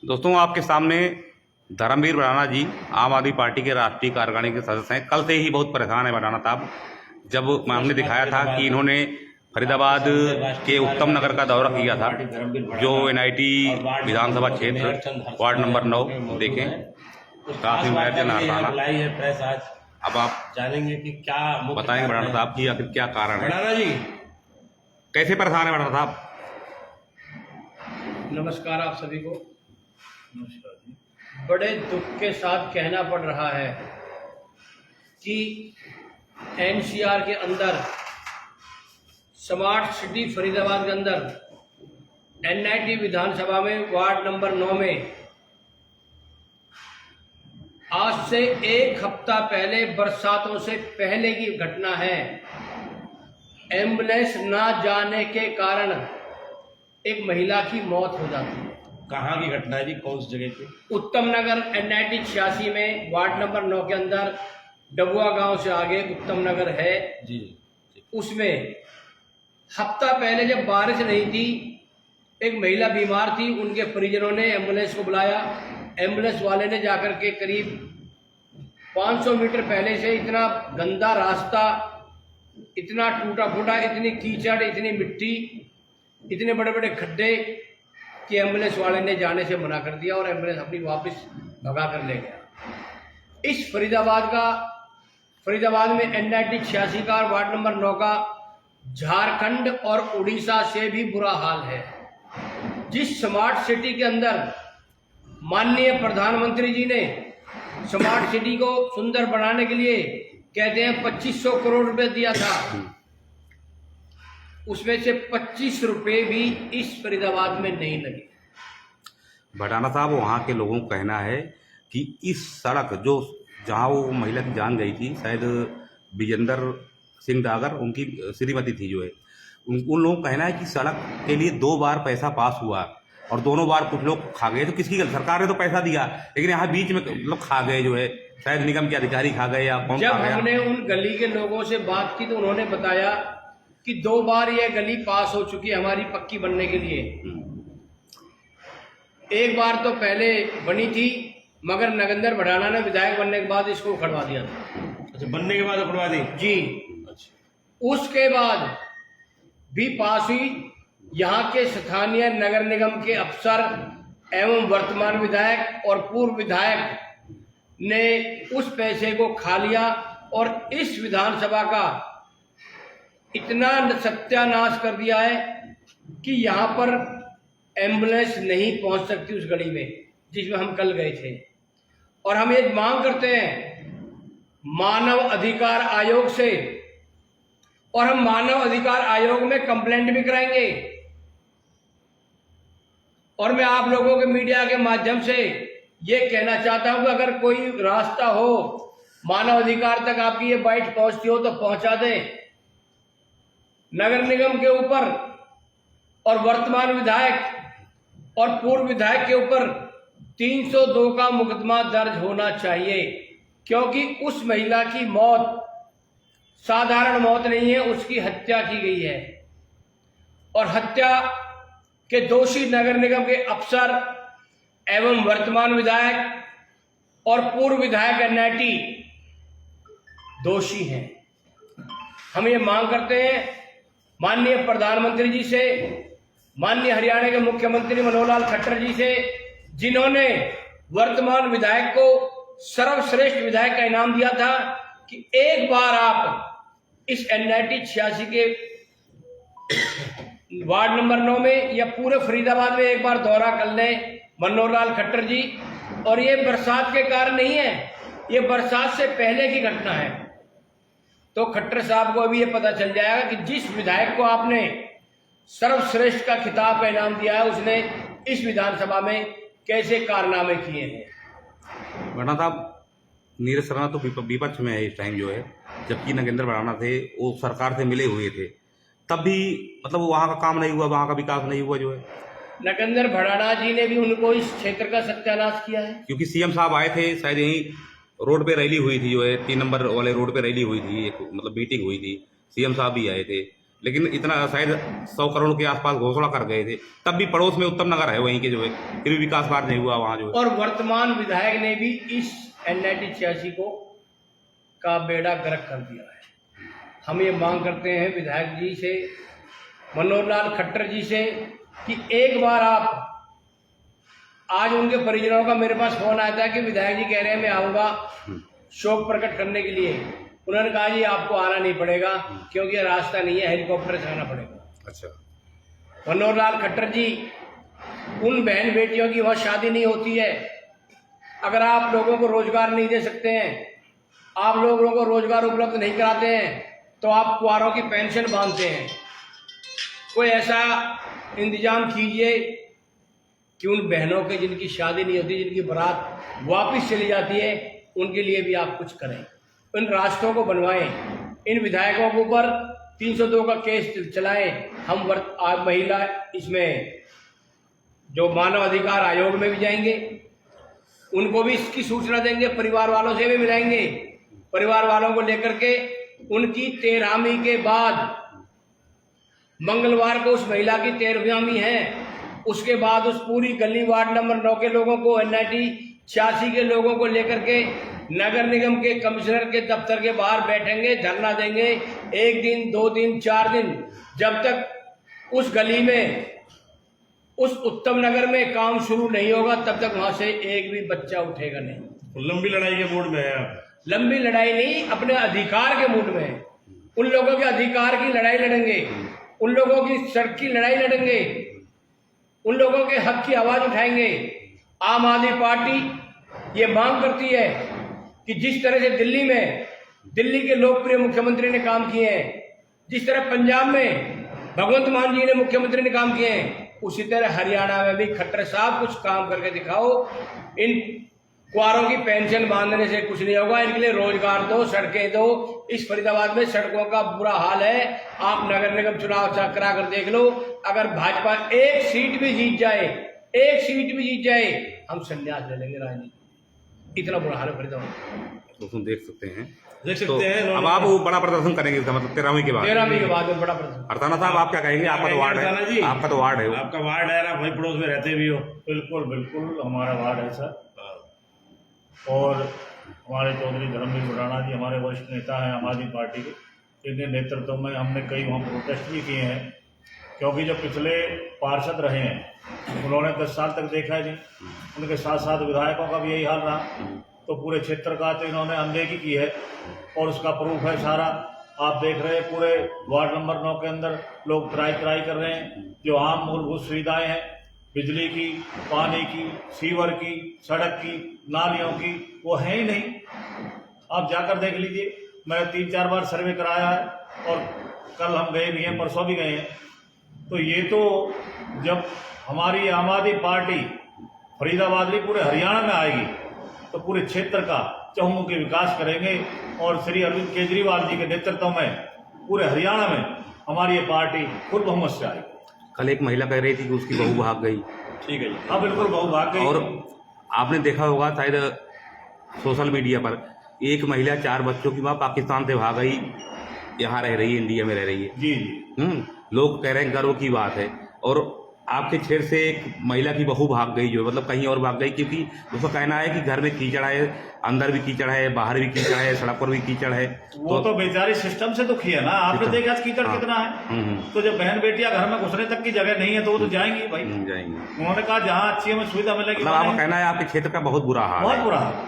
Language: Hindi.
दोस्तों, आपके सामने धर्मवीर भड़ाना जी आम आदमी पार्टी के राष्ट्रीय कार्यकारिणी के सदस्य हैं। कल से ही बहुत परेशान है भड़ाना साहब। जब हमने दिखाया था कि इन्होंने फरीदाबाद के उत्तम नगर का दौरा किया था, जो एनआईटी विधानसभा क्षेत्र वार्ड नंबर 9 देखें, काफी महत्वपूर्ण हड़ताल। अब आप जानेंगे कि क्या बताएंगे भड़ाना साहब की आखिर क्या कारण है, भड़ाना जी कैसे परेशान है भड़ाना साहब? नमस्कार आप सभी को। बड़े दुख के साथ कहना पड़ रहा है कि एनसीआर के अंदर, स्मार्ट सिटी फरीदाबाद के अंदर एनआईटी विधानसभा में वार्ड नंबर 9 में आज से एक हफ्ता पहले, बरसातों से पहले की घटना है। एम्बुलेंस ना जाने के कारण एक महिला की मौत हो जाती है। कहाँ की घटना है जी, कौन सी जगह की? उत्तम नगर एनआईटी 86 में वार्ड नंबर 9 के अंदर डबुआ गांव से आगे उत्तम नगर है जी। उसमें हफ्ता पहले जब बारिश नहीं थी, एक महिला बीमार थी, उनके परिजनों ने एम्बुलेंस को बुलाया। एम्बुलेंस वाले ने जाकर के करीब 500 मीटर पहले से इतना गंदा रास्ता, इतना टूटा फूटा, इतनी कीचड़, इतनी मिट्टी, इतने बड़े बड़े खड्डे कि एम्बुलेंस वाले ने जाने से मना कर दिया और एम्बुलेंस अपनी वापस भगा कर ले गया। इस फरीदाबाद में एनआईटी 86 का और वार्ड नंबर 9 का झारखंड और उड़ीसा से भी बुरा हाल है। जिस स्मार्ट सिटी के अंदर माननीय प्रधानमंत्री जी ने स्मार्ट सिटी को सुंदर बनाने के लिए कहते हैं 2500 करोड़ रुपए दिया था, उसमें से 25 रुपए भी इस फरीदाबाद में नहीं लगे। भड़ाना साहब, वहाँ के लोगों का कहना है कि इस सड़क जो जहाँ वो महिला की जान गई थी, शायद विजेंद्र सिंह डागर उनकी श्रीमती थी जो है, उन लोगों का कहना है कि सड़क के लिए 2 बार पैसा पास हुआ और दोनों बार कुछ लोग खा गए। तो किसकी गलती? सरकार ने तो पैसा दिया, लेकिन यहाँ बीच में लोग खा गए जो है, शायद निगम के अधिकारी खा गए या कौन जब खा गया? हमने उन गली के लोगों से बात की तो उन्होंने बताया कि 2 बार यह गली पास हो चुकी है हमारी पक्की बनने के लिए। एक बार तो पहले बनी थी, मगर नगेंद्र भड़ाना ने विधायक बनने के बाद इसको उखड़वा दिया था। अच्छा, बनने के बाद उखड़वा दी जी। अच्छा। उसके बाद भी पास हुई। यहाँ के स्थानीय नगर निगम के अफसर एवं वर्तमान विधायक और पूर्व विधायक ने उस पैसे को खा लिया और इस विधानसभा का इतना सत्यानाश कर दिया है कि यहाँ पर एम्बुलेंस नहीं पहुँच सकती उस गली में जिसमें हम कल गए थे। और हम एक मांग करते हैं मानव अधिकार आयोग से, और हम मानव अधिकार आयोग में कंप्लेंट भी कराएंगे। और मैं आप लोगों के मीडिया के माध्यम से ये कहना चाहता हूं कि अगर कोई रास्ता हो मानव अधिकार तक आपकी ये बाइट पहुंचती हो तो पहुंचा दें। नगर निगम के ऊपर और वर्तमान विधायक और पूर्व विधायक के ऊपर 302 का मुकदमा दर्ज होना चाहिए, क्योंकि उस महिला की मौत साधारण मौत नहीं है, उसकी हत्या की गई है। और हत्या के दोषी नगर निगम के अफसर एवं वर्तमान विधायक और पूर्व विधायक एनआईटी दोषी हैं। हम ये मांग करते हैं माननीय प्रधानमंत्री जी से, माननीय हरियाणा के मुख्यमंत्री मनोहर लाल खट्टर जी से, जिन्होंने वर्तमान विधायक को सर्वश्रेष्ठ विधायक का इनाम दिया था, कि एक बार आप इस एनआईटी 86 के वार्ड नंबर 9 में या पूरे फरीदाबाद में एक बार दौरा कर लें मनोहर लाल खट्टर जी। और ये बरसात के कारण नहीं है, ये बरसात से पहले की घटना है। तो खट्टर साहब को अभी ये पता चल जाएगा कि जिस विधायक को आपने सर्वश्रेष्ठ का खिताब का इनाम दिया है, उसने इस विधानसभा में कैसे कारनामे किए हैं। भड़ाना साहब, नीरज शर्मा तो विपक्ष में है इस टाइम जो है, जबकि नगेंद्र भड़ाना थे वो सरकार से मिले हुए थे, तब भी मतलब वहाँ का काम नहीं हुआ, वहाँ का विकास नहीं हुआ जो है। नगेंद्र भड़ाना जी ने भी उनको इस क्षेत्र का सत्यानाश किया है। क्योंकि सीएम साहब आए थे, शायद यहीं रोड पे रैली हुई थी जो है, 3 नंबर वाले रोड पे रैली हुई थी, एक मतलब मीटिंग हुई थी, सीएम साहब भी आए थे, लेकिन इतना शायद 100 करोड़ के आसपास घोषणा कर गए थे, तब भी पड़ोस में उत्तम नगर है वहीं के जो है, फिर भी विकास कार्य नहीं हुआ वहाँ जो है। और वर्तमान विधायक ने भी इस NIT 86 को का बेड़ा गर्क कर दिया है। हम ये मांग करते हैं विधायक जी से, मनोहर लाल खट्टर जी से, कि एक बार आप, आज उनके परिजनों का मेरे पास फोन आया था कि विधायक जी कह रहे हैं मैं आऊँगा शोक प्रकट करने के लिए। उन्होंने कहा जी आपको आना नहीं पड़ेगा क्योंकि ये रास्ता नहीं है, हेलीकॉप्टर से आना पड़ेगा। अच्छा। मनोहर लाल खट्टर जी, उन बहन बेटियों की वहाँ शादी नहीं होती है, अगर आप लोगों को रोजगार नहीं दे सकते हैं, आप लोगों को रोजगार उपलब्ध नहीं कराते हैं, तो आप कुंवारों की पेंशन बांधते हैं। कोई ऐसा इंतजाम कीजिए कि उन बहनों के जिनकी शादी नहीं होती, जिनकी बारात वापस चली जाती है, उनके लिए भी आप कुछ करें, इन रास्तों को बनवाएं, इन विधायकों के ऊपर 302 का केस चलाएं। हम आज महिला इसमें जो मानव अधिकार आयोग में भी जाएंगे, उनको भी इसकी सूचना देंगे, परिवार वालों से भी मिलाएंगे, परिवार वालों को लेकर के उनकी 13वीं के बाद, मंगलवार को उस महिला की 13वीं है, उसके बाद उस पूरी गली वार्ड नंबर 9 के लोगों को, NIT 86 के लोगों को लेकर के नगर निगम के कमिश्नर के दफ्तर के बाहर बैठेंगे, धरना देंगे, 1 दिन 2 दिन 4 दिन, जब तक उस गली में, उस उत्तम नगर में काम शुरू नहीं होगा, तब तक वहां से एक भी बच्चा उठेगा नहीं। लंबी लड़ाई के मूड में है आप? लंबी लड़ाई नहीं, अपने अधिकार के मूड में है। उन लोगों के अधिकार की लड़ाई लड़ेंगे, उन लोगों की सड़क की लड़ाई लड़ेंगे, उन लोगों के हक की आवाज उठाएंगे। आम आदमी पार्टी ये मांग करती है कि जिस तरह से दिल्ली में, दिल्ली के लोकप्रिय मुख्यमंत्री ने काम किए हैं, जिस तरह पंजाब में भगवंत मान जी ने मुख्यमंत्री ने काम किए हैं, उसी तरह हरियाणा में भी खट्टर साहब कुछ काम करके दिखाओ। इन कुंवारों की पेंशन बांधने से कुछ नहीं होगा, इनके लिए रोजगार दो, सड़कें दो। इस फरीदाबाद में सड़कों का बुरा हाल है, आप नगर निगम चुनाव करा कर देख लो। अगर भाजपा 1 सीट भी जीत जाए, 1 सीट भी जीत जाए, हम संन्यास ले लेंगे राजनीति। इतना बुरा हाल है फरीदाबाद। दोस्तों देख सकते हैं, तो अब आप वो बड़ा प्रदर्शन करेंगे, इसका मतलब 13वीं के बाद? 13वीं के बाद में बड़ा प्रदर्शन। अर्थाना साहब आप क्या कहेंगे? आपका तो वार्ड है, आपका तो वार्ड है, आपका वार्ड है ना, वही पड़ोस में रहते भी हो। बिल्कुल बिल्कुल हमारा वार्ड है सर, और हमारे चौधरी धर्मवीर बुढ़ाना जी हमारे वरिष्ठ नेता हैं आम आदमी पार्टी के, इनके नेतृत्व में हमने कई वहाँ प्रोटेस्ट भी किए हैं, क्योंकि जो पिछले पार्षद रहे हैं उन्होंने 10 साल तक देखा ही नहीं, उनके साथ साथ विधायकों का भी यही हाल रहा, तो पूरे क्षेत्र का तो इन्होंने अनदेखी की है, और उसका प्रूफ है सारा। आप देख रहे हैं पूरे वार्ड नंबर 9 के अंदर लोग त्राई कर रहे हैं, जो आम मूलभूत सुविधाएं हैं, बिजली की, पानी की, सीवर की, सड़क की, नालियों की, वो है ही नहीं। आप जाकर देख लीजिए, मैं 3-4 बार सर्वे कराया है, और कल हम गए भी हैं, परसों भी गए हैं। तो ये तो जब हमारी आम आदमी पार्टी फरीदाबाद में पूरे हरियाणा में आएगी, तो पूरे क्षेत्र का चहुमुखी विकास करेंगे, और श्री अरविंद केजरीवाल जी के नेतृत्व में पूरे हरियाणा में हमारी ये पार्टी खुद बहुमत से आएगी। कल एक महिला कह रही थी कि उसकी बहू भाग गई। ठीक है जी। हाँ बिल्कुल बहू भाग गई। और आपने देखा होगा शायद सोशल मीडिया पर, एक महिला 4 बच्चों की माँ पाकिस्तान से भाग गई, यहाँ रह रही है, इंडिया में रह रही है। जी जी। लोग कह रहे हैं गर्व की बात है। और आपके क्षेत्र से एक महिला की बहू भाग गई, जो मतलब कहीं और भाग गई, क्योंकि उसका कहना है कि घर में कीचड़ है, अंदर भी कीचड़ है, बाहर भी कीचड़ है, सड़क पर भी कीचड़ है। वो तो बेचारी सिस्टम से दुखी है ना। आपने देखा कीचड़ कितना है, तो जब बहन बेटियां घर में घुसने तक की जगह नहीं है, तो वो तो जाएंगी भाई, जाएंगी। उन्होंने कहा जहाँ अच्छी हमें सुविधा मिलेगी। मतलब आपका कहना है आपके क्षेत्र का बहुत बुरा हाल है। बहुत बुरा हाल।